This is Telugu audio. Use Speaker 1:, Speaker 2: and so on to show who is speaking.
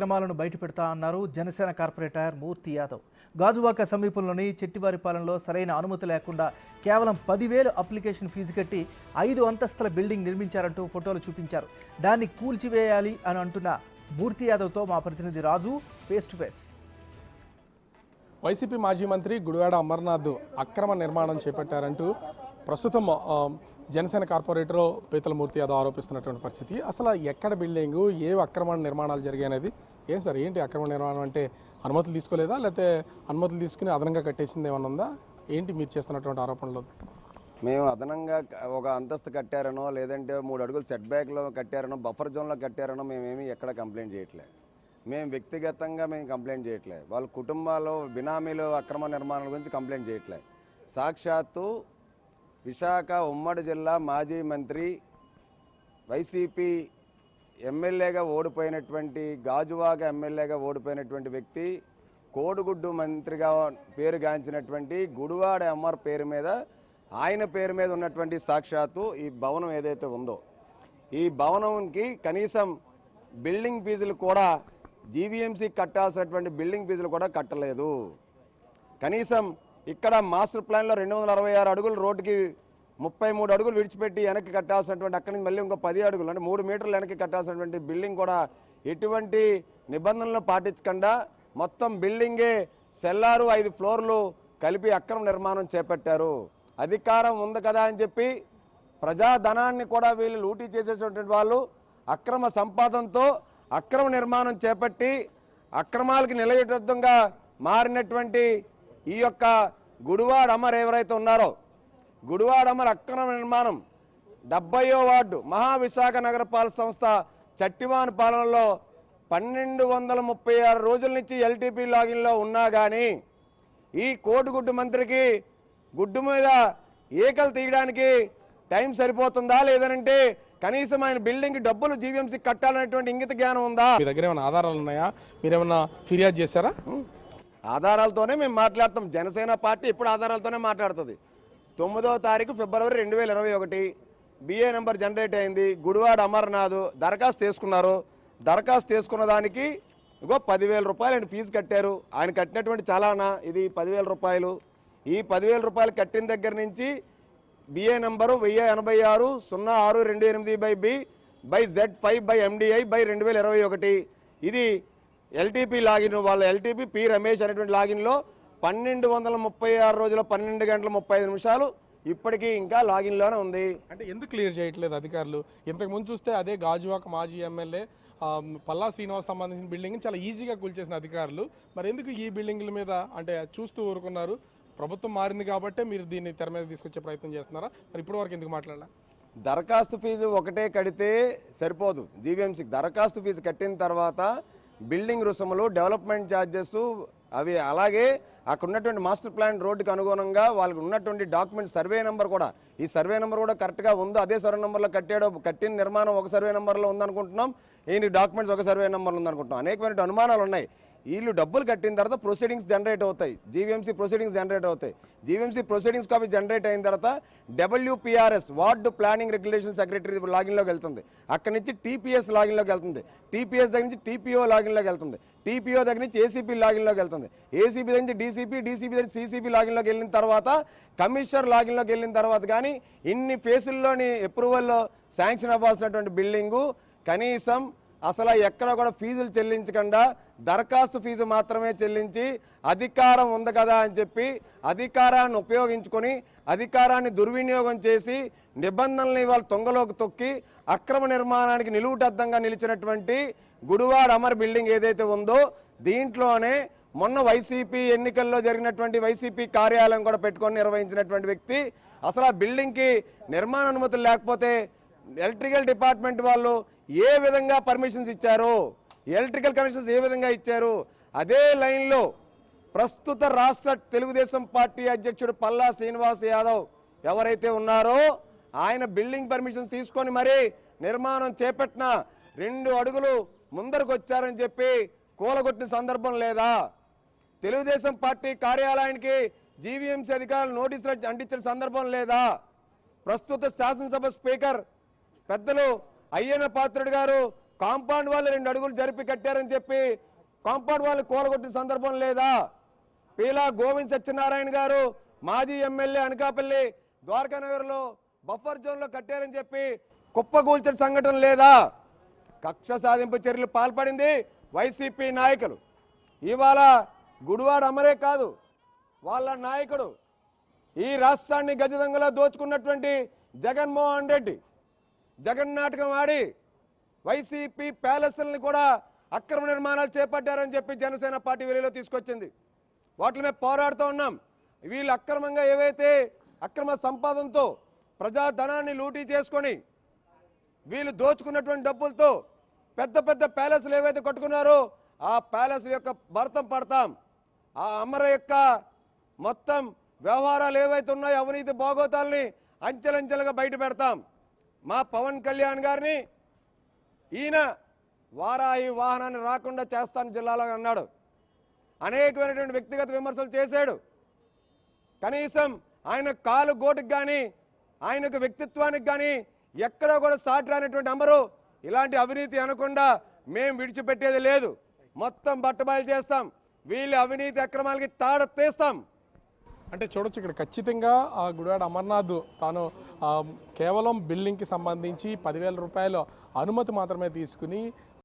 Speaker 1: క్రమాలను బయటపెడతా అన్నారు జనసేన కార్పొరేటర్ మూర్తి యాదవ్. గాజువాక సమీపంలోని చెట్టివారిపాలెంలో సరైన అనుమతి లేకుండా కేవలం 10,000 అప్లికేషన్ ఫీజు కట్టి 5 అంతస్తుల బిల్డింగ్ నిర్మించారంటూ ఫోటోలు చూపించారు. దాన్ని కూల్చివేయాలి అని అంటున్న మూర్తి యాదవ్తో మా ప్రతినిధి రాజు ఫేస్ టు ఫేస్.
Speaker 2: వైసీపీ మాజీ మంత్రి గుడివాడ అమర్నాథ్ అక్రమ నిర్మాణం చేపట్టారంటూ ప్రస్తుతం జనసేన కార్పొరేటర్ పీతల మూర్తి యాదవ్ ఆరోపిస్తున్నటువంటి పరిస్థితి. అసలు ఎక్కడ బిల్డింగు, ఏ అక్రమ నిర్మాణాలు జరిగాయనేది ఏం సార్, ఏంటి అక్రమ నిర్మాణం అంటే అనుమతులు తీసుకోలేదా, లేకపోతే అనుమతులు తీసుకుని అదనంగా కట్టేసింది ఏమన్నా ఉందా? ఏంటి మీరు చేస్తున్నటువంటి ఆరోపణలు?
Speaker 3: మేము అదనంగా ఒక అంతస్తు కట్టారనో లేదంటే 3 అడుగులు సెట్ బ్యాక్లో కట్టారనో బఫర్ జోన్లో కట్టారనో మేమేమి ఎక్కడ కంప్లైంట్ చేయట్లే. మేము వ్యక్తిగతంగా కంప్లైంట్ చేయట్లే. వాళ్ళ కుటుంబాలు బినామీలు అక్రమ నిర్మాణాల గురించి కంప్లైంట్ చేయట్లే. సాక్షాత్తు విశాఖ ఉమ్మడి జిల్లా మాజీ మంత్రి వైసీపీ ఎమ్మెల్యేగా ఓడిపోయినటువంటి గాజువాక ఎమ్మెల్యేగా ఓడిపోయినటువంటి వ్యక్తి కోడిగుడ్డు మంత్రిగా పేరుగాంచినటువంటి గుడివాడ అమర్ పేరు మీద, ఆయన పేరు మీద ఉన్నటువంటి సాక్షాత్తు ఈ భవనం ఏదైతే ఉందో, ఈ భవనంకి కనీసం బిల్డింగ్ ఫీజులు కూడా జీవీఎంసీ కట్టాల్సినటువంటి బిల్డింగ్ ఫీజులు కూడా కట్టలేదు. కనీసం ఇక్కడ మాస్టర్ ప్లాన్లో 266 అడుగులు రోడ్డుకి 33 అడుగులు విడిచిపెట్టి వెనక్కి కట్టాల్సినటువంటి, అక్కడి నుంచి మళ్ళీ ఇంకో 10 అడుగులు అంటే 3 మీటర్లు వెనక్కి కట్టాల్సినటువంటి బిల్డింగ్ కూడా ఎటువంటి నిబంధనలు పాటించకుండా మొత్తం బిల్డింగే సెల్లారు 5 ఫ్లోర్లు కలిపి అక్రమ నిర్మాణం చేపట్టారు. అధికారం ఉంది కదా అని చెప్పి ప్రజాధనాన్ని కూడా వీళ్ళు లూటీ చేసేటువంటి వాళ్ళు అక్రమ సంపాదనతో అక్రమ నిర్మాణం చేపట్టి అక్రమాలకి నిలయబద్ధంగా మారినటువంటి ఈ యొక్క గుడివాడ అమర్ ఎవరైతే ఉన్నారో, గుడివాడ అమర్ అక్రమ నిర్మాణం 70వ వార్డు మహావిశాఖ నగరపాలక సంస్థ చట్టివాని పాలనలో 1236 రోజుల నుంచి ఎల్టీపీ లాగిన్లో ఉన్నా కానీ ఈ కోడిగుడ్డు మంత్రికి గుడ్డు మీద ఏకలు తీయడానికి టైం సరిపోతుందా, లేదనంటే కనీసం ఆయన బిల్డింగ్ డబ్బులు జీవీఎంసీ కట్టాలనేటువంటి ఇంగిత జ్ఞానం ఉందా?
Speaker 2: మీ దగ్గర ఏమైనా ఆధారాలు ఉన్నాయా? మీరేమన్నా ఫిర్యాదు చేశారా?
Speaker 3: ఆధారాలతోనే మేము మాట్లాడతాం. జనసేన పార్టీ ఇప్పుడు ఆధారాలతోనే మాట్లాడుతుంది. 9వ తారీఖు ఫిబ్రవరి 2021 బిఏ నెంబర్ జనరేట్ అయింది. గుడివాడ అమర్నాథ్ దరఖాస్తు చేసుకున్నారు. దరఖాస్తు చేసుకున్న దానికి 10,000 రూపాయలు ఆయన ఫీజు కట్టారు. ఆయన కట్టినటువంటి చలానా ఇది 10,000 రూపాయలు. ఈ 10,000 రూపాయలు కట్టిన దగ్గర నుంచి బిఏ నంబరు 1086/628B/Z5/MDI/2021 ఇది ఎల్టీపీ లాగిన్. వాళ్ళ ఎల్టీపీ పి రమేష్ అనేటువంటి లాగిన్లో 1236 రోజుల 12 గంటల 35 నిమిషాలు ఇప్పటికీ ఇంకా లాగిన్లోనే ఉంది.
Speaker 2: అంటే ఎందుకు క్లియర్ చేయట్లేదు అధికారులు? ఇంతకుముందు చూస్తే అదే గాజువాక మాజీ ఎమ్మెల్యే పల్లా శ్రీనివాస్ సంబంధించిన బిల్డింగ్ చాలా ఈజీగా కూల్చేసిన అధికారులు మరి ఎందుకు ఈ బిల్డింగ్ల మీద అంటే చూస్తూ ఊరుకున్నారు? ప్రభుత్వం మారింది కాబట్టి మీరు దీన్ని తెర మీద తీసుకొచ్చే ప్రయత్నం చేస్తున్నారా? మరి ఇప్పటి వరకు ఎందుకు మాట్లాడాల?
Speaker 3: దరఖాస్తు ఫీజు ఒకటే కడితే సరిపోదు. జీవీఎంసీకి దరఖాస్తు ఫీజు కట్టిన తర్వాత బిల్డింగ్ రుసుములు, డెవలప్మెంట్ ఛార్జెస్ అవి, అలాగే అక్కడ ఉన్నటువంటి మాస్టర్ ప్లాన్ రోడ్డుకి అనుగుణంగా వాళ్ళకి ఉన్నటువంటి డాక్యుమెంట్ సర్వే నెంబర్ కూడా, ఈ సర్వే నెంబర్ కూడా కరెక్ట్గా ఉందో అదే సర్వే నెంబర్లో కట్టాడో, కట్టిన నిర్మాణం ఒక సర్వే నెంబర్లో ఉందనుకుంటున్నాం, ఈయన డాక్యుమెంట్స్ ఒక సర్వే నెంబర్లో ఉందనుకుంటున్నాం. అనేకమైన అనుమానాలు ఉన్నాయి. వీళ్ళు డబ్బులు కట్టిన తర్వాత ప్రొసీడింగ్స్ జనరేట్ అవుతాయి, జీవీఎంసీ ప్రొసీడింగ్స్ జనరేట్ అవుతాయి. జీవీఎంసీ ప్రొసీడింగ్స్ కాపీ జనరేట్ అయిన తర్వాత WPRS ward planning regulation secretary లాగిన్లోకి వెళ్తుంది. అక్కడి నుంచి TPS లాగిన్లోకి వెళ్తుంది. TPS దగ్గర నుంచి TPO లాగిన్లోకి వెళ్తుంది. TPO దగ్గర నుంచి ACP లాగిన్లోకి వెళ్తుంది. ACP దగ్గర నుంచి DCP దగ్గర నుంచి CCP లాగిన్లోకి వెళ్ళిన తర్వాత కమిషనర్ లాగిన్లోకి వెళ్ళిన తర్వాత కానీ ఇన్ని ఫేసుల్లోని అప్రూవల్లో శాంక్షన్ అవ్వాల్సినటువంటి బిల్డింగు కనీసం అసలు ఎక్కడ కూడా ఫీజులు చెల్లించకుండా దరఖాస్తు ఫీజు మాత్రమే చెల్లించి అధికారం ఉంది కదా అని చెప్పి అధికారాన్ని ఉపయోగించుకొని అధికారాన్ని దుర్వినియోగం చేసి నిబంధనల్ని వాళ్ళు తొంగలోకి తొక్కి అక్రమ నిర్మాణానికి నిలువుటద్దంగా నిలిచినటువంటి గుడివాడ అమర్ బిల్డింగ్ ఏదైతే ఉందో దీంట్లోనే మొన్న వైసీపీ ఎన్నికల్లో జరిగినటువంటి వైసీపీ కార్యాలయం కూడా పెట్టుకొని నిర్వహించినటువంటి వ్యక్తి అసలు ఆ బిల్డింగ్కి నిర్మాణ అనుమతులు లేకపోతే ఎలక్ట్రికల్ డిపార్ట్మెంట్ వాళ్ళు ఏ విధంగా పర్మిషన్స్ ఇచ్చారు, ఎలక్ట్రికల్ కనెక్షన్స్ ఏ విధంగా ఇచ్చారు, అదే లైన్లో ప్రస్తుత రాష్ట్ర తెలుగుదేశం పార్టీ అధ్యక్షుడు పల్లా శ్రీనివాస్ యాదవ్ ఎవరైతే ఉన్నారో ఆయన బిల్డింగ్ పర్మిషన్స్ తీసుకొని మరీ నిర్మాణం చేపట్టిన 2 అడుగులు ముందరకు వచ్చారని చెప్పి కూలగొట్టిన సందర్భం లేదా? తెలుగుదేశం పార్టీ కార్యాలయానికి జీవీఎంసీ అధికారులు నోటీసులు అంటించిన సందర్భం లేదా? ప్రస్తుత శాసనసభ స్పీకర్ పెద్దలు అయ్యన్న పాత్రుడు గారు కాంపౌండ్ వాళ్ళు 2 అడుగులు జరిపి కట్టారని చెప్పి కాంపౌండ్ వాళ్ళు కూలగొట్టిన సందర్భం లేదా? పీలా గోవింద్ సత్యనారాయణ గారు మాజీ ఎమ్మెల్యే అనకాపల్లి ద్వారకానగర్లో బఫర్ జోన్లో కట్టారని చెప్పి కుప్పకూల్చిన సంఘటన లేదా? కక్ష సాధింపు చర్యలు పాల్పడింది వైసీపీ నాయకులు. ఇవాళ గుడివాడ అమరే కాదు, వాళ్ళ నాయకుడు ఈ రాష్ట్రాన్ని గజదంగలో దోచుకున్నటువంటి జగన్మోహన్ రెడ్డి జగన్ నాటకం ఆడి వైసీపీ ప్యాలెస్లని కూడా అక్రమ నిర్మాణాలు చేపట్టారని చెప్పి జనసేన పార్టీ వెలుగులో తీసుకొచ్చింది. వాటి మీద పోరాడుతూ ఉన్నాం. వీళ్ళు అక్రమంగా ఏవైతే అక్రమ సంపాదనతో ప్రజాధనాన్ని లూటీ చేసుకొని వీళ్ళు దోచుకున్నటువంటి డబ్బులతో పెద్ద పెద్ద ప్యాలెస్లు ఏవైతే కట్టుకున్నారో ఆ ప్యాలెస్ యొక్క భరతం పడతాం. ఆ అమర యొక్క మొత్తం వ్యవహారాలు ఏవైతే ఉన్నాయో అవినీతి బాగోతాలని అంచెలంచెలుగా బయట పెడతాం. మా పవన్ కళ్యాణ్ గారిని ఈయన వారాయి వాహనాన్ని రాకుండా చేస్తాను జిల్లాలో అన్నాడు. అనేకమైనటువంటి వ్యక్తిగత విమర్శలు చేశాడు. కనీసం ఆయన కాలు గోటుకు కానీ ఆయనకు వ్యక్తిత్వానికి కానీ ఎక్కడా కూడా సాటి రానటువంటి అమరు ఇలాంటి అవినీతి అనకుండా మేము విడిచిపెట్టేది లేదు. మొత్తం బట్టబయలు చేస్తాం. వీళ్ళ అవినీతి అక్రమాలకి తాడ తీస్తాం.
Speaker 2: అంటే చూడొచ్చు ఇక్కడ ఖచ్చితంగా ఆ గుడివాడ అమర్నాథ్ తాను కేవలం బిల్డింగ్కి సంబంధించి 10,000 రూపాయల అనుమతి మాత్రమే తీసుకుని